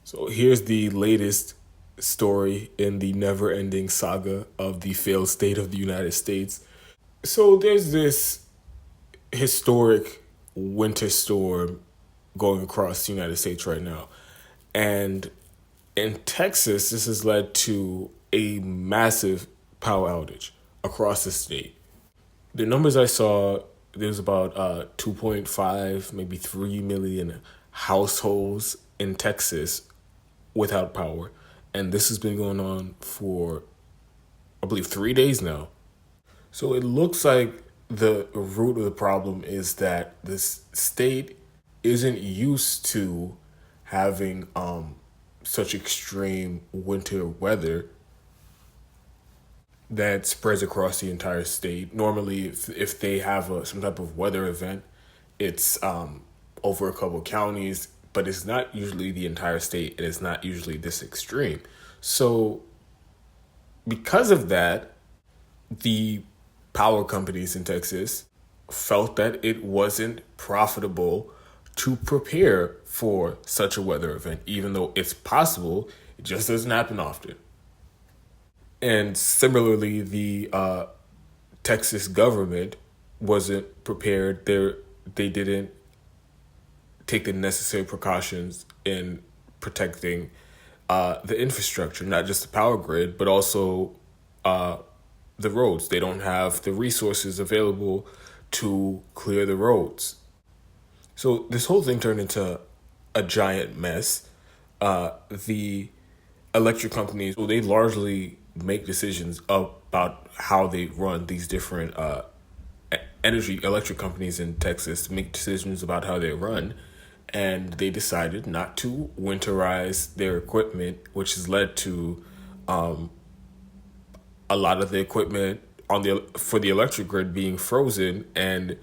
So here's the latest story in the never ending saga of the failed state of the United States. So there's this historic winter storm going across the United States right now. And in Texas, this has led to a massive power outage across the state. The numbers I saw, there's about 2.5, maybe 3 million households in Texas without power. And this has been going on for, I believe, 3 days now. So it looks like the root of the problem is that this state isn't used to having such extreme winter weather that spreads across the entire state. Normally, if they have some type of weather event, it's over a couple counties, but it's not usually the entire state, and it's not usually this extreme. So because of that, the power companies in Texas felt that it wasn't profitable to prepare for such a weather event, even though it's possible, it just doesn't happen often. And similarly, the Texas government wasn't prepared. They didn't take the necessary precautions in protecting the infrastructure, not just the power grid, but also the roads. They don't have the resources available to clear the roads. So this whole thing turned into a giant mess. The electric companies, well, they largely make decisions about how they run these different electric companies in Texas make decisions about how they run. And they decided not to winterize their equipment, which has led to a lot of the equipment for the electric grid being frozen and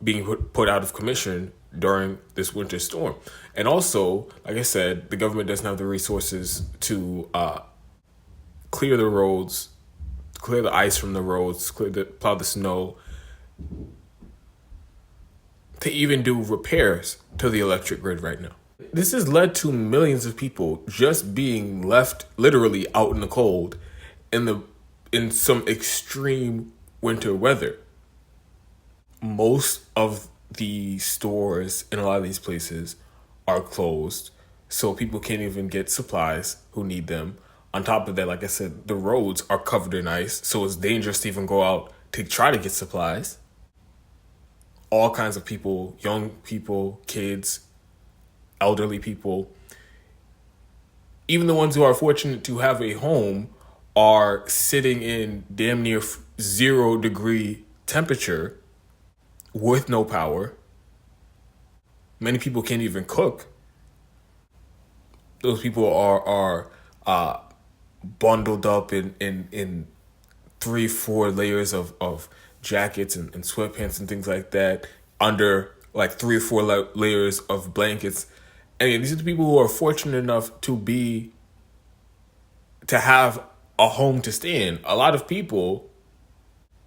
being put out of commission during this winter storm. And also, like I said, the government doesn't have the resources to clear the roads, clear the ice from the roads, plow the snow, to even do repairs to the electric grid right now. This has led to millions of people just being left literally out in the cold in some extreme winter weather. Most of the stores in a lot of these places are closed, so people can't even get supplies who need them. On top of that, like I said, the roads are covered in ice, so it's dangerous to even go out to try to get supplies. All kinds of people, young people, kids, elderly people, even the ones who are fortunate to have a home are sitting in damn near 0 degree temperature with no power. Many people can't even cook. Those people are bundled up in 3-4 layers of jackets and sweatpants and things like that, under like 3 or 4 layers of blankets. And these are the people who are fortunate enough to have a home to stay in. A lot of people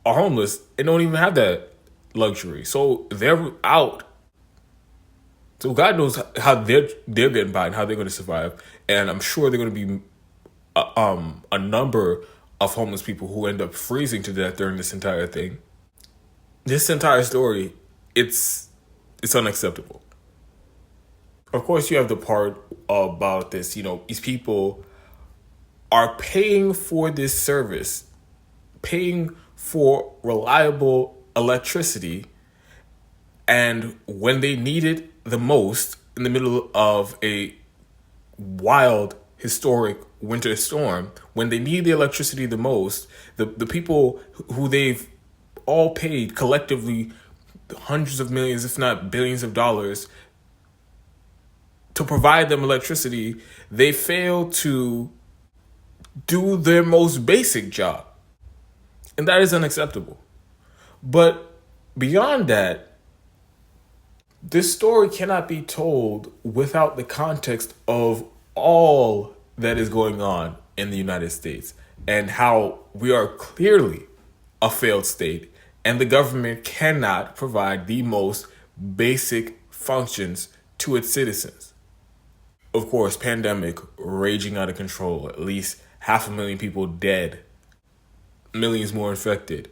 are homeless and don't even have that luxury. So they're out. So God knows how they're getting by and how they're going to survive. And I'm sure they're going to be a number of homeless people who end up freezing to death during this entire thing. This entire story, it's unacceptable. Of course, you have the part about this, these people are paying for this service, paying for reliable electricity, and when they need it the most, in the middle of a wild, historic winter storm, when they need the electricity the most, the people who they've all paid collectively hundreds of millions, if not billions of dollars to provide them electricity, they fail to do their most basic job. And that is unacceptable. But beyond that, this story cannot be told without the context of all that is going on in the United States and how we are clearly a failed state and the government cannot provide the most basic functions to its citizens. Of course, pandemic raging out of control. At least 500,000 people dead, millions more infected,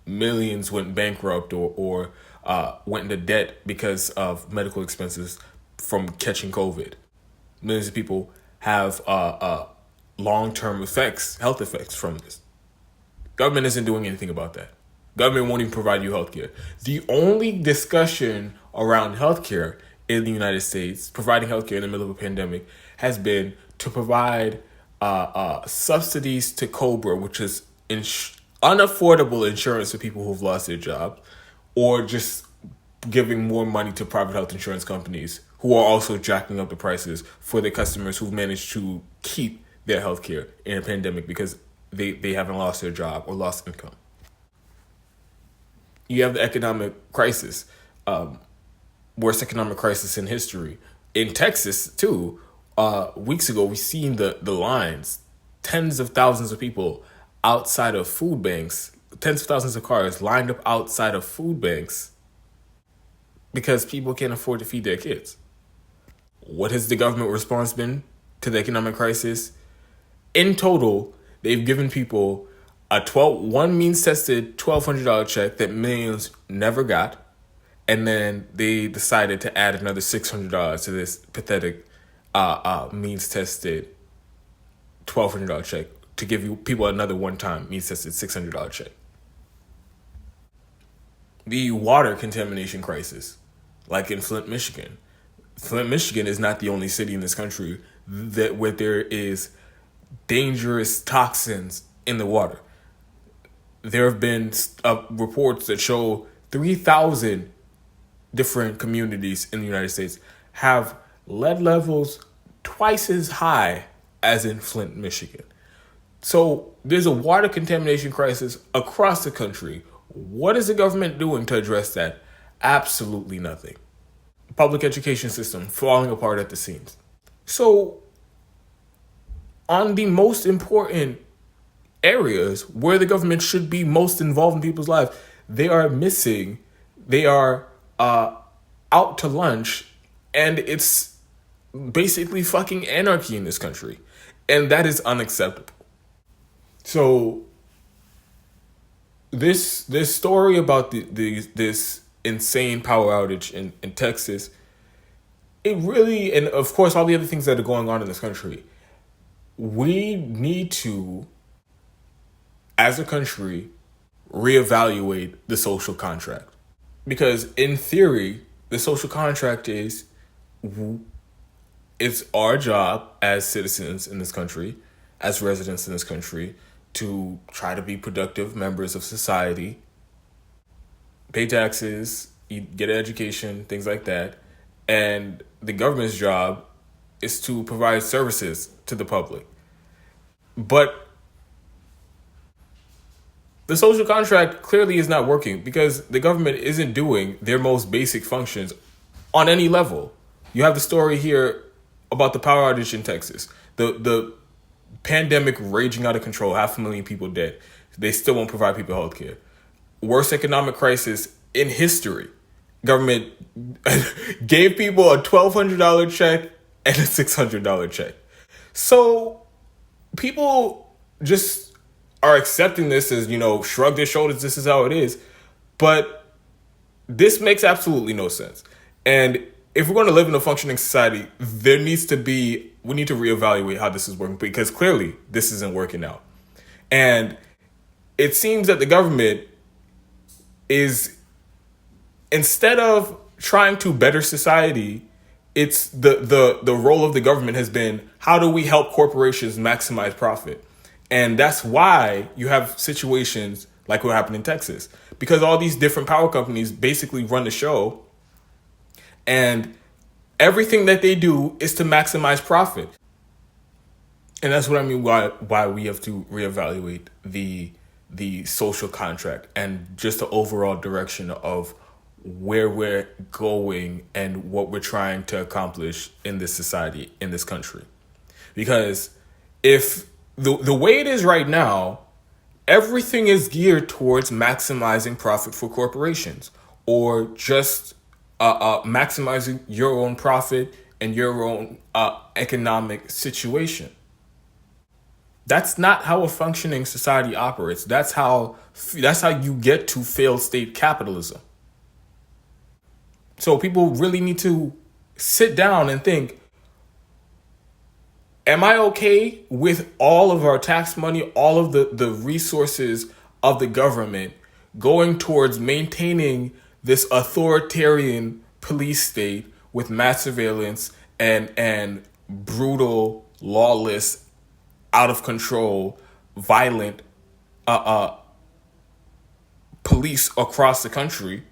millions went bankrupt or went into debt because of medical expenses from catching COVID. Millions of people have long-term effects, health effects from this. Government isn't doing anything about that. Government won't even provide you healthcare. The only discussion around healthcare in the United States, providing healthcare in the middle of a pandemic, has been to provide subsidies to COBRA, which is unaffordable insurance for people who've lost their jobs, or just giving more money to private health insurance companies who are also jacking up the prices for the customers who've managed to keep their healthcare in a pandemic because they haven't lost their job or lost income. You have the economic crisis, worst economic crisis in history. In Texas, too, weeks ago, we seen the lines, tens of thousands of people outside of food banks, tens of thousands of cars lined up outside of food banks because people can't afford to feed their kids. What has the government response been to the economic crisis? In total, they've given people one means-tested $1,200 check that millions never got, and then they decided to add another $600 to this pathetic means-tested $1,200 check to give you people another one-time means-tested $600 check. The water contamination crisis, like in Flint, Michigan. Flint, Michigan is not the only city in this country where there is dangerous toxins in the water. There have been reports that show 3,000 different communities in the United States have lead levels twice as high as in Flint, Michigan. So there's a water contamination crisis across the country. What is the government doing to address that? Absolutely nothing. Public education system falling apart at the seams. So on the most important areas where the government should be most involved in people's lives, they are missing. They are out to lunch, and it's basically fucking anarchy in this country, and that is unacceptable. So this story about this insane power outage in Texas, it really, and of course all the other things that are going on in this country, we need to, as a country, reevaluate the social contract. Because in theory, the social contract is, it's our job as citizens in this country, as residents in this country, to try to be productive members of society, pay taxes, get an education, things like that. And the government's job is to provide services to the public. But the social contract clearly is not working because the government isn't doing their most basic functions on any level. You have the story here about the power outage in Texas. The pandemic raging out of control, 500,000 people dead. They still won't provide people health care. Worst economic crisis in history. Government gave people a $1,200 check and a $600 check. So people just are accepting this as, shrug their shoulders, this is how it is. But this makes absolutely no sense. And if we're going to live in a functioning society, we need to reevaluate how this is working, because clearly this isn't working out. And it seems that the government is, instead of trying to better society, it's the role of the government has been, how do we help corporations maximize profit? And that's why you have situations like what happened in Texas, because all these different power companies basically run the show, and everything that they do is to maximize profit. And that's what I mean why we have to reevaluate the social contract and just the overall direction of where we're going and what we're trying to accomplish in this society, in this country. Because if the way it is right now, everything is geared towards maximizing profit for corporations, or just maximizing your own profit and your own economic situation. That's not how a functioning society operates. That's how you get to failed state capitalism. So people really need to sit down and think, am I okay with all of our tax money, all of the resources of the government going towards maintaining this authoritarian police state with mass surveillance and brutal, lawless, out of control, violent police across the country?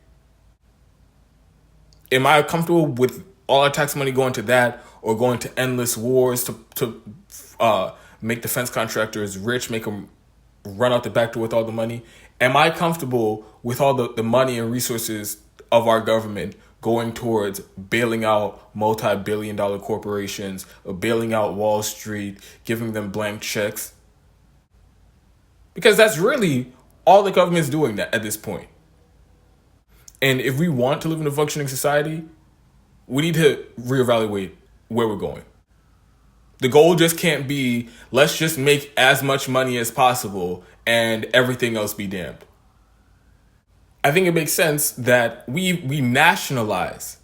Am I comfortable with all our tax money going to that, or going to endless wars to make defense contractors rich, make them run out the back door with all the money? Am I comfortable with all the money and resources of our government going towards bailing out multi-billion-dollar corporations, or bailing out Wall Street, giving them blank checks? Because that's really all the government's doing that at this point. And if we want to live in a functioning society, we need to reevaluate where we're going. The goal just can't be, let's just make as much money as possible and everything else be damned. I think it makes sense that we nationalize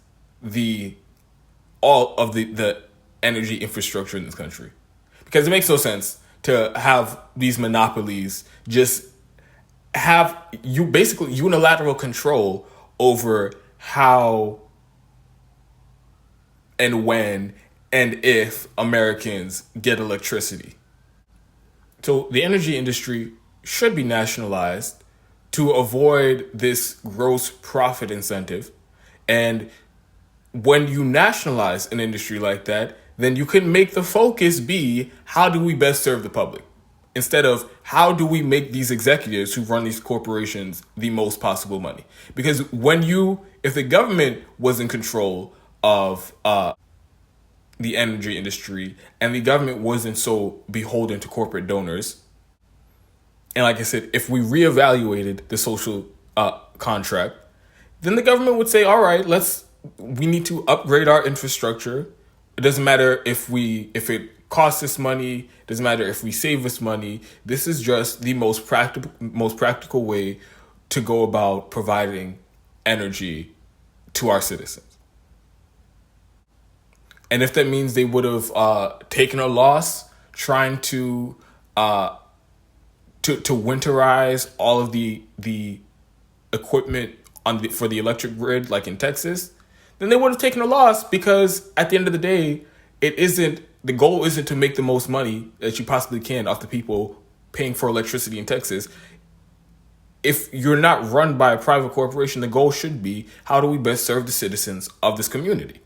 all of the energy infrastructure in this country. Because it makes no sense to have these monopolies just have you basically unilateral control over how and when and if Americans get electricity. So the energy industry should be nationalized to avoid this gross profit incentive. And when you nationalize an industry like that, then you can make the focus be, how do we best serve the public? Instead of, how do we make these executives who run these corporations the most possible money? Because if the government was in control of the energy industry and the government wasn't so beholden to corporate donors, and like I said, if we reevaluated the social contract, then the government would say, all right, we need to upgrade our infrastructure. It doesn't matter if it costs us money. It doesn't matter if we save us money. This is just the most practical way to go about providing energy to our citizens. And if that means they would have taken a loss trying to winterize all of the equipment for the electric grid, like in Texas, then they would have taken a loss, because at the end of the day, the goal isn't to make the most money that you possibly can off the people paying for electricity in Texas. If you're not run by a private corporation, the goal should be, how do we best serve the citizens of this community?